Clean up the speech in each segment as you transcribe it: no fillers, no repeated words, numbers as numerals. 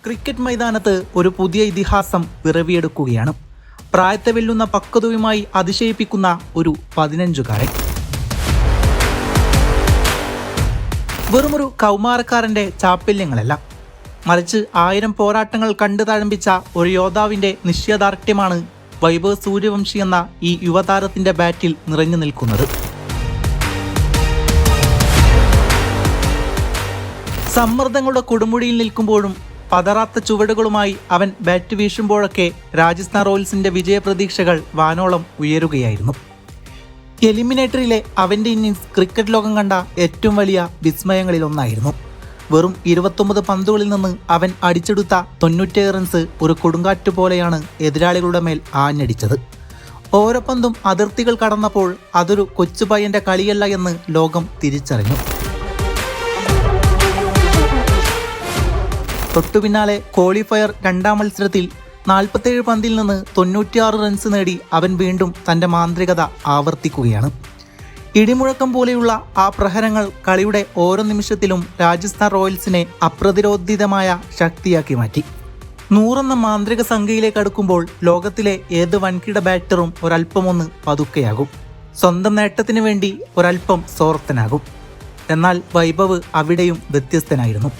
Cricket മൈതാനത്ത് ഒരു പുതിയ ഇതിഹാസം പിറവിയെടുക്കുകയാണ്. പ്രായത്തെ വെല്ലുന്ന പക്വതയുമായി അതിശയിപ്പിക്കുന്ന ഒരു 15-കാരൻ. വെറുമൊരു കൗമാരക്കാരന്റെ ചാപ്പല്യങ്ങളല്ല, മറിച്ച് 1000 പോരാട്ടങ്ങൾ കണ്ടു തഴമ്പിച്ച ഒരു യോദ്ധാവിന്റെ നിശ്ചയദാർഢ്യമാണ് വൈഭവ് സൂര്യവംശി എന്ന ഈ യുവതാരത്തിന്റെ ബാറ്റിൽ നിറഞ്ഞു നിൽക്കുന്നത്. സമ്മർദ്ദങ്ങളുടെ കൊടുമുടിയിൽ നിൽക്കുമ്പോഴും പതറാത്ത ചുവടുകളുമായി അവൻ ബാറ്റ് വീശുമ്പോഴൊക്കെ രാജസ്ഥാൻ റോയൽസിന്റെ വിജയപ്രതീക്ഷകൾ വാനോളം ഉയരുകയായിരുന്നു. എലിമിനേറ്ററിലെ അവന്റെ ഇന്നിംഗ്സ് ക്രിക്കറ്റ് ലോകം കണ്ട ഏറ്റവും വലിയ വിസ്മയങ്ങളിലൊന്നായിരുന്നു. വെറും 29 പന്തുകളിൽ നിന്ന് അവൻ അടിച്ചെടുത്ത 97 റൺസ് ഒരു കൊടുങ്കാറ്റ് പോലെയാണ് എതിരാളികളുടെ മേൽ ആഞ്ഞടിച്ചത്. ഓരോ പന്തും അതിർത്തികൾ കടന്നപ്പോൾ അതൊരു കൊച്ചുപയ്യന്റെ കളിയല്ല എന്ന് ലോകം തിരിച്ചറിഞ്ഞു. തൊട്ടുപിന്നാലെ ക്വാളിഫയർ 2ാം മത്സരത്തിൽ 47 പന്തിൽ നിന്ന് 96 റൺസ് നേടി അവൻ വീണ്ടും തൻ്റെ മാന്ത്രികത ആവർത്തിക്കുകയാണ്. ഇടിമുഴക്കം പോലെയുള്ള ആ പ്രഹരങ്ങൾ കളിയുടെ ഓരോ നിമിഷത്തിലും രാജസ്ഥാൻ റോയൽസിനെ അപ്രതിരോധിതമായ ശക്തിയാക്കി മാറ്റി. 100 എന്ന മാന്ത്രിക സംഖ്യയിലേക്ക് അടുക്കുമ്പോൾ ലോകത്തിലെ ഏത് വൻകിട ബാറ്ററും ഒരല്പമൊന്ന് പതുക്കെയാകും, സ്വന്തം നേട്ടത്തിന് വേണ്ടി ഒരല്പം സ്വാർത്ഥനാകും. എന്നാൽ വൈഭവ് അവിടെയും വ്യത്യസ്തനായിരുന്നു.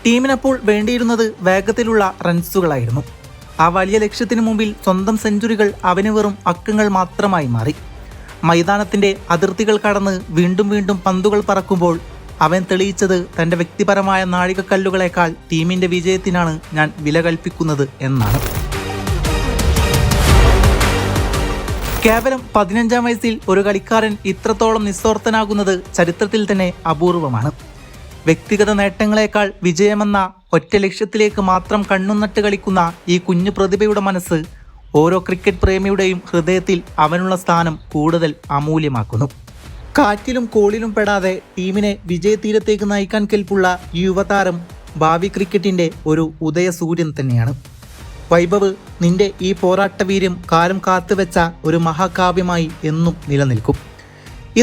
ടീമിനപ്പോൾ വേണ്ടിയിരുന്നത് വേഗത്തിലുള്ള റൺസുകളായിരുന്നു. ആ വലിയ ലക്ഷ്യത്തിനു മുമ്പിൽ സ്വന്തം സെഞ്ചുറികൾ അവന് വെറും അക്കങ്ങൾ മാത്രമായി മാറി. മൈതാനത്തിന്റെ അതിർത്തികൾ കടന്ന് വീണ്ടും വീണ്ടും പന്തുകൾ പറക്കുമ്പോൾ അവൻ തെളിയിച്ചത് തൻ്റെ വ്യക്തിപരമായ നാഴികക്കല്ലുകളേക്കാൾ ടീമിന്റെ വിജയത്തിനാണ് ഞാൻ വില കൽപ്പിക്കുന്നത് എന്നാണ്. കേവലം 15ാം വയസ്സിൽ ഒരു കളിക്കാരൻ ഇത്രത്തോളം നിസ്വാർത്ഥനാകുന്നത് ചരിത്രത്തിൽ തന്നെ അപൂർവമാണ്. വ്യക്തിഗത നേട്ടങ്ങളെക്കാൾ വിജയമെന്ന ഒറ്റ ലക്ഷ്യത്തിലേക്ക് മാത്രം കണ്ണുനട്ട് കളിക്കുന്ന ഈ കുഞ്ഞു പ്രതിഭയുടെ മനസ്സ് ഓരോ ക്രിക്കറ്റ് പ്രേമിയുടെയും ഹൃദയത്തിൽ അവനുള്ള സ്ഥാനം കൂടുതൽ അമൂല്യമാക്കുന്നു. കാറ്റിലും കോളിലും പെടാതെ ടീമിനെ വിജയതീരത്തേക്ക് നയിക്കാൻ കെൽപ്പുള്ള ഈ യുവതാരം ഭാവി ക്രിക്കറ്റിന്റെ ഒരു ഉദയസൂര്യൻ തന്നെയാണ്. വൈഭവ്, നിന്റെ ഈ പോരാട്ടവീര്യം കാലം കാത്തുവെച്ച ഒരു മഹാകാവ്യമായി എന്നും നിലനിൽക്കും.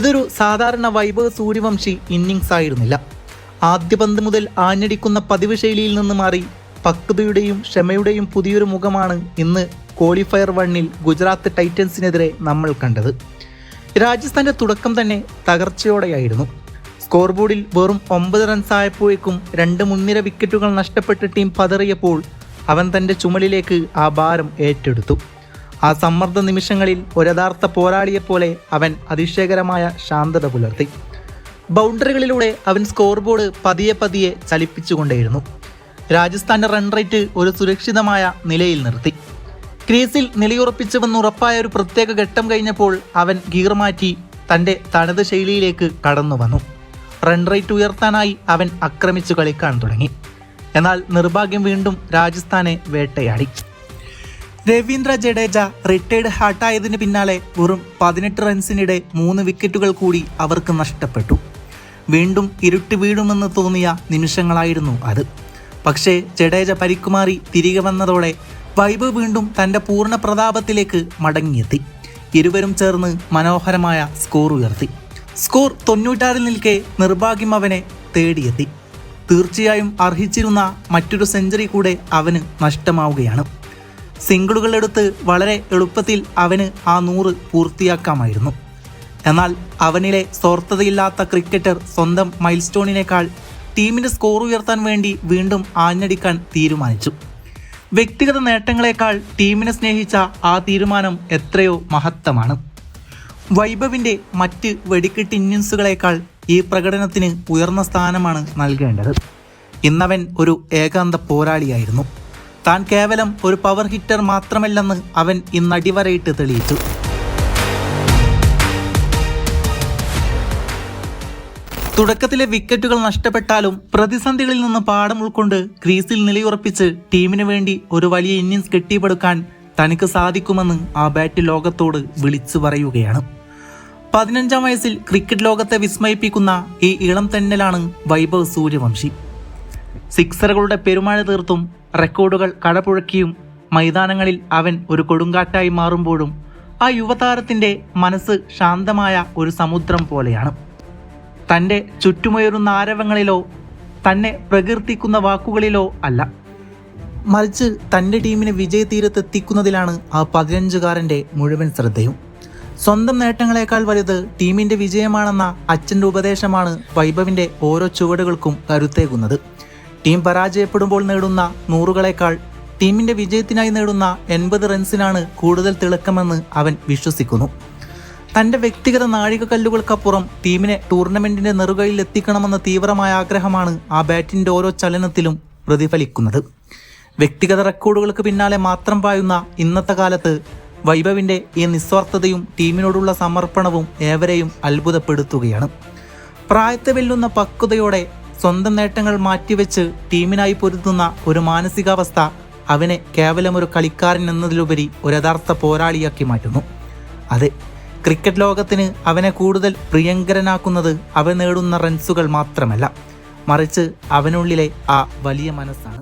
ഇതൊരു സാധാരണ വൈഭവ് സൂര്യവംശി ഇന്നിംഗ്സ് ആയിരുന്നില്ല. ആദ്യ പന്ത് മുതൽ ആഞ്ഞടിക്കുന്ന പതിവ് ശൈലിയിൽ നിന്ന് മാറി പക്വതയുടെയും ക്ഷമയുടെയും പുതിയൊരു മുഖമാണ് ഇന്ന് ക്വാളിഫയർ 1-ൽ ഗുജറാത്ത് ടൈറ്റൻസിനെതിരെ നമ്മൾ കണ്ടത്. രാജസ്ഥാന്റെ തുടക്കം തന്നെ തകർച്ചയോടെയായിരുന്നു. സ്കോർ ബോർഡിൽ വെറും 9 റൺസ് ആയപ്പോഴേക്കും 2 മുൻനിര വിക്കറ്റുകൾ നഷ്ടപ്പെട്ട് ടീം പതറിയപ്പോൾ അവൻ തൻ്റെ ചുമലിലേക്ക് ആ ഭാരം ഏറ്റെടുത്തു. ആ സമ്മർദ്ദ നിമിഷങ്ങളിൽ ഒരു യഥാർത്ഥ പോരാളിയെപ്പോലെ അവൻ അതിശയകരമായ ശാന്തത പുലർത്തി. ബൗണ്ടറികളിലൂടെ അവൻ സ്കോർ ബോർഡ് പതിയെ പതിയെ ചലിപ്പിച്ചുകൊണ്ടേയിരുന്നു. രാജസ്ഥാന്റെ റൺ റേറ്റ് ഒരു സുരക്ഷിതമായ നിലയിൽ നിർത്തി. ക്രീസിൽ നിലയുറപ്പിച്ചുവെന്ന് ഉറപ്പായ ഒരു പ്രത്യേക ഘട്ടം കഴിഞ്ഞപ്പോൾ അവൻ ഗിയർ മാറ്റി തൻ്റെ തനത് ശൈലിയിലേക്ക് കടന്നു വന്നു. റൺ റേറ്റ് ഉയർത്താനായി അവൻ ആക്രമിച്ചു കളിക്കാൻ തുടങ്ങി. എന്നാൽ നിർഭാഗ്യം വീണ്ടും രാജസ്ഥാനെ വേട്ടയാടി. രവീന്ദ്ര ജഡേജ റിട്ടയർഡ് ഹാർട്ടായതിന് പിന്നാലെ വെറും 18 റൺസിനിടെ 3 വിക്കറ്റുകൾ കൂടി അവർക്ക് നഷ്ടപ്പെട്ടു. വീണ്ടും ഇരുട്ട് വീഴുമെന്ന് തോന്നിയ നിമിഷങ്ങളായിരുന്നു അത്. പക്ഷേ ജഡേജ പരിക്കുമാറി തിരികെ വന്നതോടെ വൈഭവ് വീണ്ടും തൻ്റെ പൂർണ്ണ പ്രതാപത്തിലേക്ക് മടങ്ങിയെത്തി. ഇരുവരും ചേർന്ന് മനോഹരമായ സ്കോർ ഉയർത്തി. സ്കോർ 96 നിൽക്കെ നിർഭാഗ്യം അവനെ തേടിയെത്തി. തീർച്ചയായും അർഹിച്ചിരുന്ന മറ്റൊരു സെഞ്ചുറി കൂടെ അവന് നഷ്ടമാവുകയാണ്. സിംഗിളുകൾ എടുത്ത് വളരെ എളുപ്പത്തിൽ അവന് ആ 100 പൂർത്തിയാക്കാമായിരുന്നു. എന്നാൽ അവനിലെ സ്വാർത്ഥതയില്ലാത്ത ക്രിക്കറ്റർ സ്വന്തം മൈൽ സ്റ്റോണിനേക്കാൾ ടീമിൻ്റെ സ്കോർ ഉയർത്താൻ വേണ്ടി വീണ്ടും ആഞ്ഞടിക്കാൻ തീരുമാനിച്ചു. വ്യക്തിഗത നേട്ടങ്ങളെക്കാൾ ടീമിനെ സ്നേഹിച്ച ആ തീരുമാനം എത്രയോ മഹത്തമാണ്. വൈഭവിൻ്റെ മറ്റ് വെടിക്കെട്ട് ഇന്നിംഗ്സുകളേക്കാൾ ഈ പ്രകടനത്തിന് ഉയർന്ന സ്ഥാനമാണ് നൽകേണ്ടത്. ഇന്നവൻ ഒരു ഏകാന്ത പോരാളിയായിരുന്നു. താൻ കേവലം ഒരു പവർ ഹിറ്റർ മാത്രമല്ലെന്ന് അവൻ ഇന്ന് അടിവരയിട്ട് തെളിയിച്ചു. തുടക്കത്തിലെ വിക്കറ്റുകൾ നഷ്ടപ്പെട്ടാലും പ്രതിസന്ധികളിൽ നിന്ന് പാഠം ഉൾക്കൊണ്ട് ക്രീസിൽ നിലയുറപ്പിച്ച് ടീമിന് വേണ്ടി ഒരു വലിയ ഇന്നിംഗ്സ് കെട്ടിപ്പടുക്കാൻ തനിക്ക് സാധിക്കുമെന്ന് ആ ബാറ്റ് ലോകത്തോട് വിളിച്ചു പറയുകയാണ്. 15ാം വയസ്സിൽ ക്രിക്കറ്റ് ലോകത്തെ വിസ്മയിപ്പിക്കുന്ന ഈ ഇളം തെന്നലാണ് വൈഭവ് സൂര്യവംശി. സിക്സറുകളുടെ പെരുമഴ തീർത്തും റെക്കോർഡുകൾ കടപുഴക്കിയും മൈതാനങ്ങളിൽ അവൻ ഒരു കൊടുങ്കാറ്റായി മാറുമ്പോഴും ആ യുവതാരത്തിൻ്റെ മനസ്സ് ശാന്തമായ ഒരു സമുദ്രം പോലെയാണ്. തൻ്റെ ചുറ്റുമുയരുന്ന ആരവങ്ങളിലോ തന്നെ പ്രകീർത്തിക്കുന്ന വാക്കുകളിലോ അല്ല, മറിച്ച് തൻ്റെ ടീമിനെ വിജയതീരത്തെത്തിക്കുന്നതിലാണ് ആ 15-കാരൻ്റെ മുഴുവൻ ശ്രദ്ധയും. സ്വന്തം നേട്ടങ്ങളെക്കാൾ വലുത് ടീമിൻ്റെ വിജയമാണെന്ന അച്ഛൻ്റെ ഉപദേശമാണ് വൈഭവിൻ്റെ ഓരോ ചുവടുകൾക്കും കരുത്തേകുന്നത്. ടീം പരാജയപ്പെടുമ്പോൾ നേടുന്ന 100കളേക്കാൾ ടീമിൻ്റെ വിജയത്തിനായി നേടുന്ന 80 റൺസിനാണ് കൂടുതൽ തിളക്കമെന്ന് അവൻ വിശ്വസിക്കുന്നു. തൻ്റെ വ്യക്തിഗത നാഴികക്കല്ലുകൾക്കപ്പുറം ടീമിനെ ടൂർണമെൻറ്റിൻ്റെ നെറുകയിൽ എത്തിക്കണമെന്ന തീവ്രമായ ആഗ്രഹമാണ് ആ ബാറ്റിൻ്റെ ഓരോ ചലനത്തിലും പ്രതിഫലിക്കുന്നത്. വ്യക്തിഗത റെക്കോർഡുകൾക്ക് പിന്നാലെ മാത്രം പായുന്ന ഇന്നത്തെ കാലത്ത് വൈഭവിൻ്റെ ഈ നിസ്വാർത്ഥതയും ടീമിനോടുള്ള സമർപ്പണവും ഏവരെയും അത്ഭുതപ്പെടുത്തുകയാണ്. പ്രായത്തെ വെല്ലുന്ന പക്വതയോടെ സ്വന്തം നേട്ടങ്ങൾ മാറ്റിവെച്ച് ടീമിനായി പൊരുതുന്ന ഒരു മാനസികാവസ്ഥ അവനെ കേവലം ഒരു കളിക്കാരൻ എന്നതിലുപരി ഒരു യഥാർത്ഥ പോരാളിയാക്കി മാറ്റുന്നു. അതെ, ക്രിക്കറ്റ് ലോകത്തിന് അവനെ കൂടുതൽ പ്രിയങ്കരനാക്കുന്നത് അവൻ നേടുന്ന റൺസുകൾ മാത്രമല്ല, മറിച്ച് അവനുള്ളിലെ ആ വലിയ മനസ്സാണ്.